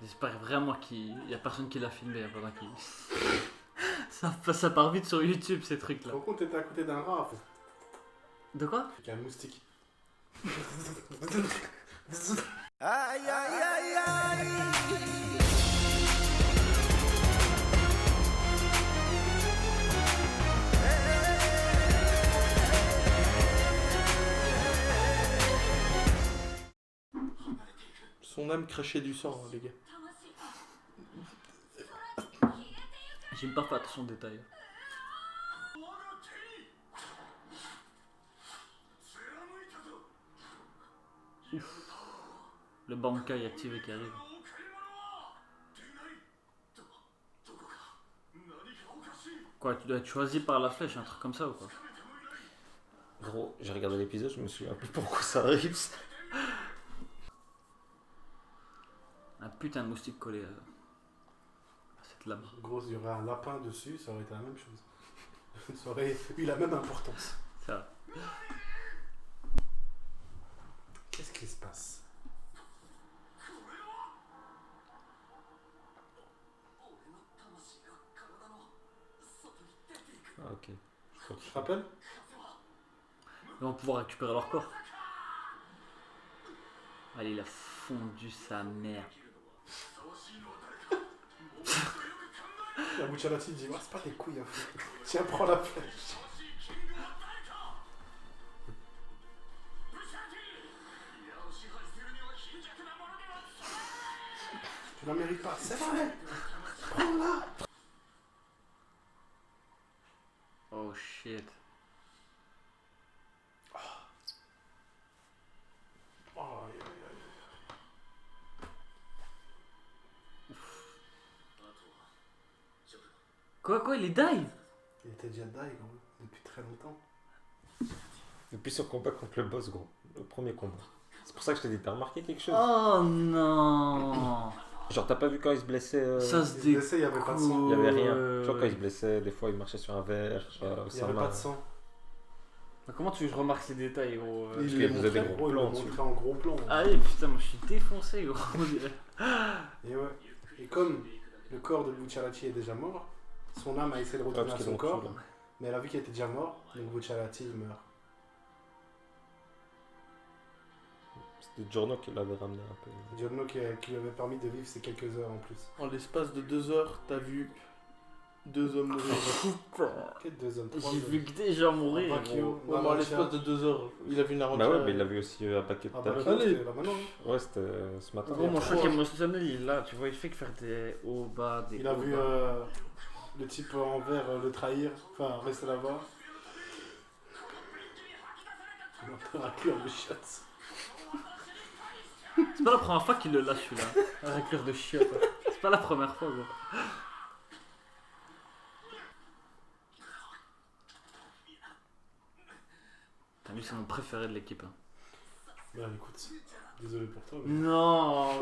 J'espère vraiment qu'il y a personne qui l'a filmé pendant qu'il... ça part vite sur YouTube ces trucs là. Par contre, t'étais à côté d'un rat. De quoi? Avec un moustique. Aïe aïe aïe aïe. Son âme crachait du sang, hein, les gars. J'ai pas fait attention aux détails. Ouf. Le Bankai activé qui arrive. Quoi, tu dois être choisi par la flèche, un truc comme ça ou quoi? Gros, j'ai regardé l'épisode, je me souviens plus pourquoi ça arrive. Un putain de moustique collé à cette lame. Gros, il y aurait un lapin dessus, ça aurait été la même chose. Ça aurait eu la même importance. Ça. Qu'est-ce qui se passe? Ah, ok. Tu te rappelles? Ils vont pouvoir récupérer leur corps. Allez, il a fondu sa mère. La Bucciarati dit, ouais, c'est pas des couilles en fait. Tiens, prends la flèche. Tu la mérites pas, c'est vrai. Prends-la. Oh shit. Oh, aïe, aïe, aïe. Quoi, il est die? Il était déjà die, gros, depuis très longtemps. Depuis son combat contre le boss, gros. Le premier combat. C'est pour ça que je t'ai dit, t'as remarqué quelque chose? Oh non. Genre, t'as pas vu quand il se blessait Ça se Il se blessait, il n'y avait pas de sang. Il y avait rien. Genre, quand il se blessait, des fois, il marchait sur un verre, Il n'y sans avait main. pas de sang. Mais comment tu veux que je remarque ces détails, gros? Il qu'il les faisait des montrait, gros il plans le dessus. montrait en gros plan. Allez, putain, moi je suis défoncé, gros. On dirait. Et ouais. Et comme le corps de Bucciarati est déjà mort, son âme a essayé de Ouais, retourner parce à qu'ils son l'ont corps, tué, là. mais elle a vu qu'il était déjà mort, donc Bucciarati il meurt. C'était Giorno qui l'avait ramené un peu. Giorno qui lui avait permis de vivre ces quelques heures en plus. En l'espace de 2 heures, t'as vu 2 hommes mourir. Quel 2 hommes, 3 J'ai hommes. vu que des gens mourir, Bakio, gros. Ouais, mais en l'espace de 2 heures, il a vu Narantia. Bah ouais, mais il l'a vu aussi à paquet de Ah bah taf. le Allez. c'était là maintenant. Hein. Ouais, c'était ce matin. Gros, mon trois. choc émotionnel, il est là, tu vois, il fait que faire des hauts, bas, des Il a hauts, vu bas. le type en vert le trahir, enfin rester là-bas. Il entend un cœur de chiottes. C'est pas la première fois qu'il le lâche celui-là. Un racleur de chiottes. C'est pas la première fois, gros. T'as vu, c'est mon préféré de l'équipe. Hein. Bah écoute, désolé pour toi. Mais... Non.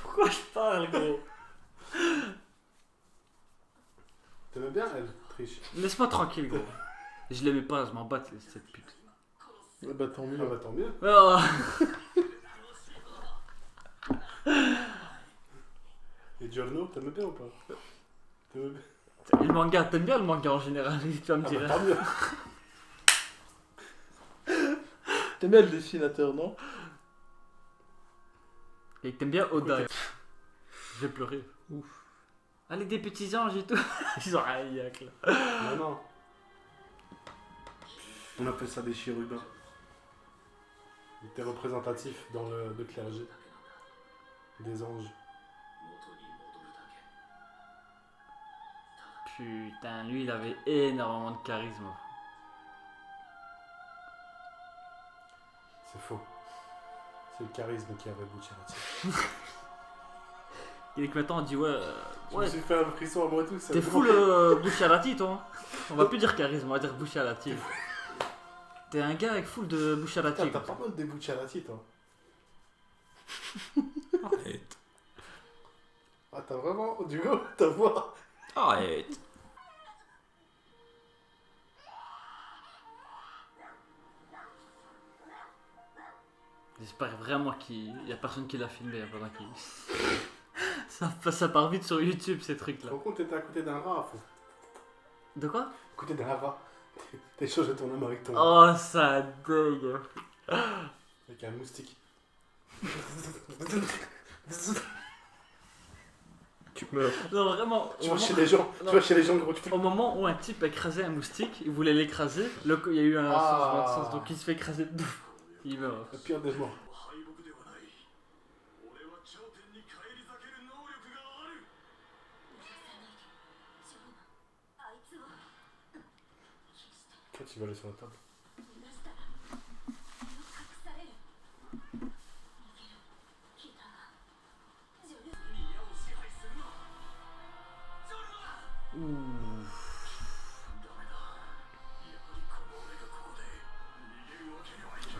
Pourquoi je parle, gros? T'aimais bien elle, triche. Laisse-moi tranquille, gros. Je l'aimais pas, je m'en bats cette pute. Bah tant mieux. Ah bah tant mieux. Oh. Et Giorno, t'aimais bien ou pas? T'aimais bien? Et le manga, t'aimes bien le manga en général? Tu vas me Ah dire. bah tant mieux. T'aimes bien le dessinateur, non? Et t'aimes bien Oda. Je vais pleurer. Ouf. Allez, des petits anges et tout. Ils ont rien yak, là. Non, non. On appelle ça des chérubins. Il était représentatif dans le clergé. Des anges. Putain, lui, il avait énormément de charisme. C'est faux. C'est le charisme qui avait Bucciarati. Et que maintenant, on dit, ouais. Je me Ouais, suis fait un frisson à moi tout. t'es full Bucciarati, toi. On va plus dire charisme, on va dire Bucciarati. T'es un gars avec full de Bucciarati. Putain, t'as pas mal de Bucciarati, toi. Arrête. Ah, t'as vraiment du go, ta voix. Arrête. J'espère vraiment qu'il y a personne qui l'a filmé pendant qu'il... ça part vite sur YouTube ces trucs là. Par contre, t'étais à côté d'un rat, fou. De quoi? À côté d'un rat. T'as échangé ton âme avec ton. Oh ça dégue. Avec un moustique. Tu meurs. Non vraiment. Tu au vas moment- chez les gens, tu Non. vas chez les gens, gros, tu fais. Au moment où un type a écrasé un moustique, il voulait l'écraser, il y a eu un Ah. sens, donc il se fait écraser, bouf, il meurt. Le pire des morts. Quand tu vas aller sur la table.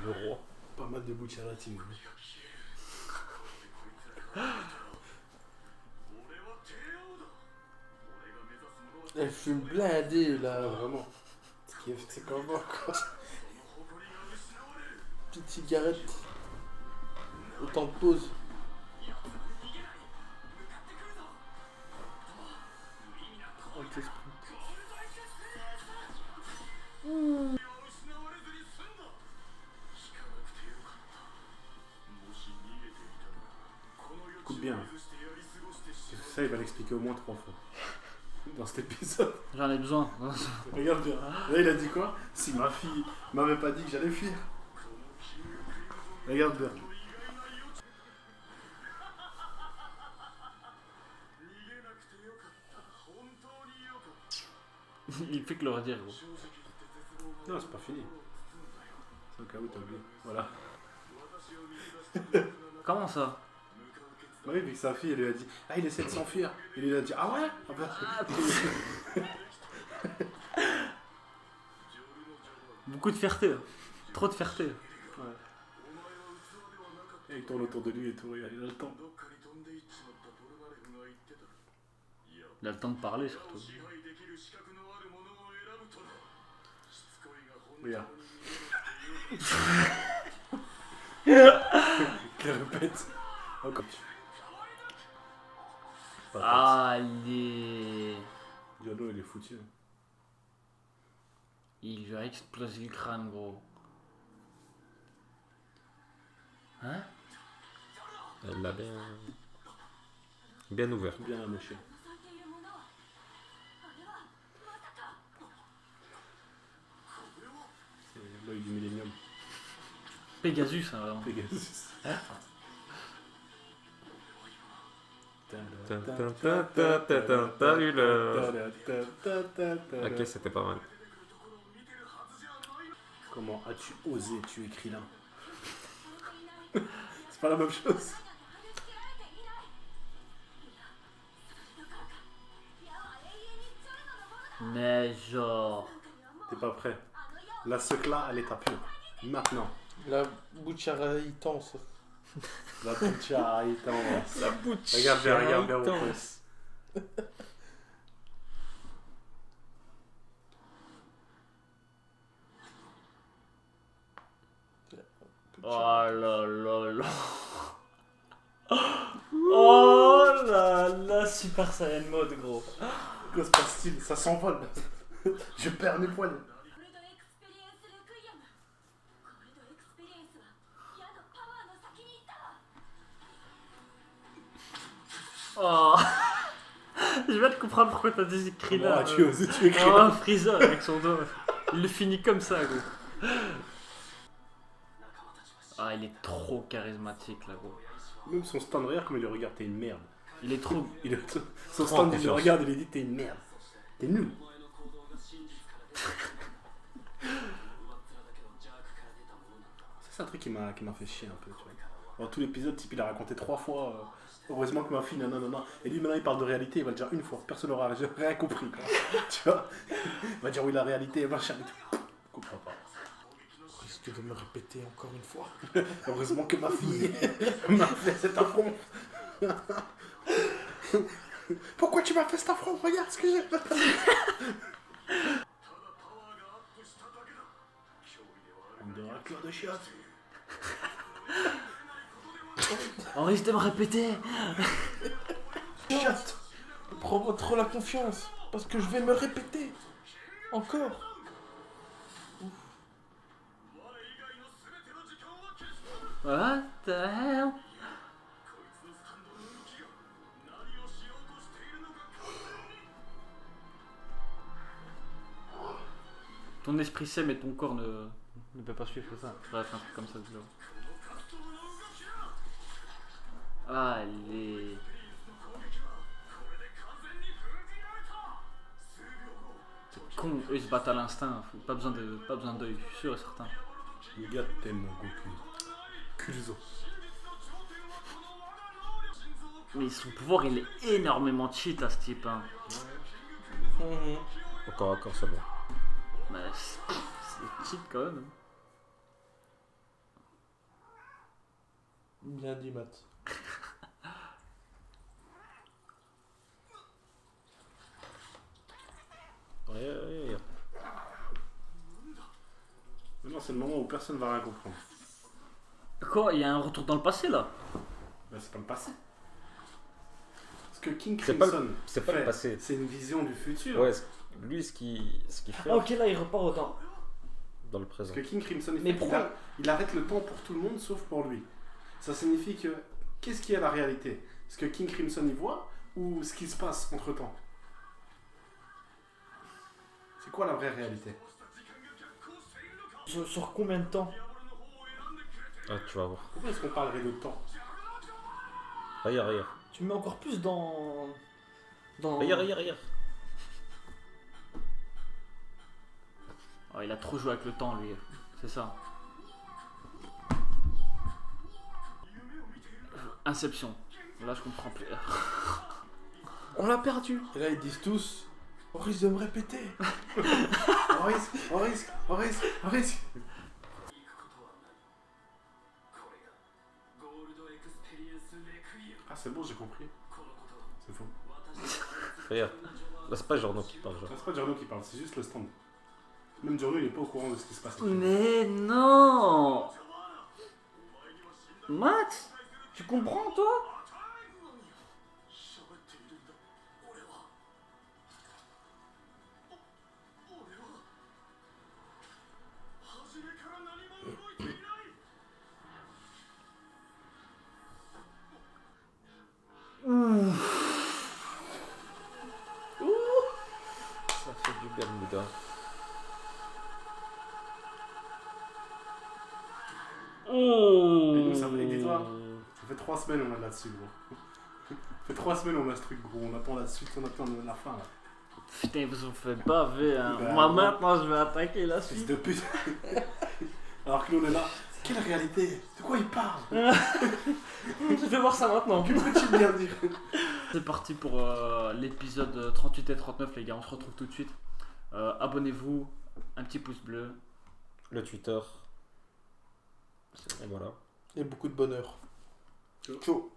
Le roi. Pas mal de Bucciarati. Elle fume blindée Ah, là. vraiment. C'est comment quoi. Petite cigarette. Autant de pause. Anti-sprint. Écoute bien. Parce que ça, il va l'expliquer au moins 3 fois. Dans cet épisode. J'en ai besoin. Regarde bien. Là, il a dit quoi? Si ma fille m'avait pas dit que j'allais fuir. Regarde bien. Il fait que le redire gros. Non, c'est pas fini. C'est au cas où t'as oublié. Voilà. Comment ça? Bah oui, vu que sa fille, elle lui a dit ah, il essaie de s'enfuir. Et lui, il a dit ah ouais ah bah. Beaucoup de fierté. Trop de fierté. Ouais. Et il tourne autour de lui et tout, il a le temps. Il a le temps de parler surtout. Regarde. Il répète. Encore. Allez. Diallo, il est foutu. Il lui a explosé le crâne gros. Hein? Elle l'a bien ouvert. Bien amoché. C'est l'œil du millénium. Pegasus hein, vraiment. Pegasus. T'as eu le... Ok, c'était pas mal. Comment as-tu osé tuer Krillin? C'est pas la même chose. Mais genre. T'es pas prêt. La secla à l'état pur. Maintenant. La Bucciarati tense. La pucha étant. La bouche. Regarde bien au presse. Oh là là là. Oh là là, Super Saiyan mode gros. Que se passe-t-il? Ça s'envole. Je perds mes poils. Oh. Je vais te comprendre pourquoi t'as dit Krillin. Ah, tu oses tuer Krillin. Oh, Freezer avec son doigt. Il le finit comme ça, gros. Ah, il est trop charismatique, là, gros. Même son stand derrière, comme il le regarde, t'es une merde. Il est trop. Son stand, il le regarde et il lui dit t'es une merde. T'es nul. C'est un truc qui m'a fait chier un peu, tu vois. Dans tout l'épisode, type, il a raconté 3 fois. Heureusement que ma fille, non. Et lui, maintenant, il parle de réalité, il va le dire une fois. Personne n'aura rien compris, quoi. Tu vois. Il va dire oui, la réalité, machin et tout. Je comprends pas. Risque de me répéter encore une fois. Heureusement que ma fille m'a fait cet affront. Pourquoi tu m'as fait cet affront? Regarde ce que j'ai fait. On dirait un cœur de chiotte. On risque de me répéter. Chat, prends trop la confiance, parce que je vais me répéter. Encore. What the hell? Ton esprit sait mais ton corps ne peut pas suivre ça. Bref, un truc comme ça. Allez. C'est con, eux ils se battent à l'instinct. Pas besoin d'œil, je suis sûr et certain. Le gars t'aime mon Goku. Kulzo. Mais son pouvoir il est énormément cheat à ce type. Hein. Encore à corps seulement. Mais c'est cheat quand même. Bien dit, Matt. Regarde. Maintenant, c'est le moment où personne va rien comprendre. Quoi? Il y a un retour dans le passé là? Bah, c'est pas le passé. Ce que King C'est pas Crimson c'est pas le fait, passé. c'est une vision du futur. Ouais, lui, ce qu'il fait Ah, ok, là il repart au temps. dans le présent. Ce que King Crimson Mais fait, pourquoi il arrête le temps pour tout le monde sauf pour lui. Ça signifie que qu'est-ce qui est la réalité? Ce que King Crimson y voit ou ce qui se passe entre temps? C'est quoi la vraie réalité? Sur combien de temps? Ah, tu vas voir. Pourquoi est-ce qu'on parlerait de temps? Regarde. Tu me mets encore plus dans... Regarde. Oh, il a trop joué avec le temps lui, c'est ça. Inception. Là je comprends plus. On l'a perdu. Et là, ils disent tous... On risque de me répéter. On risque. Ah, c'est bon, j'ai compris. C'est faux. Regarde. Là, c'est pas Jorno qui parle, genre. C'est pas Giorno qui parle, c'est juste le stand. Même Giorno, il est pas au courant de ce qui se passe. Mais non! Matt? Tu comprends toi? Ça fait du Bermuda. Et nous, ça fait, dis-toi, ça fait 3 semaines on a là-dessus, gros. Ça fait 3 semaines on a ce truc, gros. On attend la suite, on attend la fin, là. Putain, vous en faites baver, hein. Bah, Moi ouais. maintenant je vais attaquer la Fils suite. de pute. Alors que nous, on est là. Quelle réalité? De quoi il parle? Je vais voir ça maintenant. Que peux-tu bien dire? C'est parti pour l'épisode 38 et 39 les gars, on se retrouve tout de suite. Abonnez-vous, un petit pouce bleu. Le Twitter. Et voilà. Et beaucoup de bonheur. Ciao. Ciao.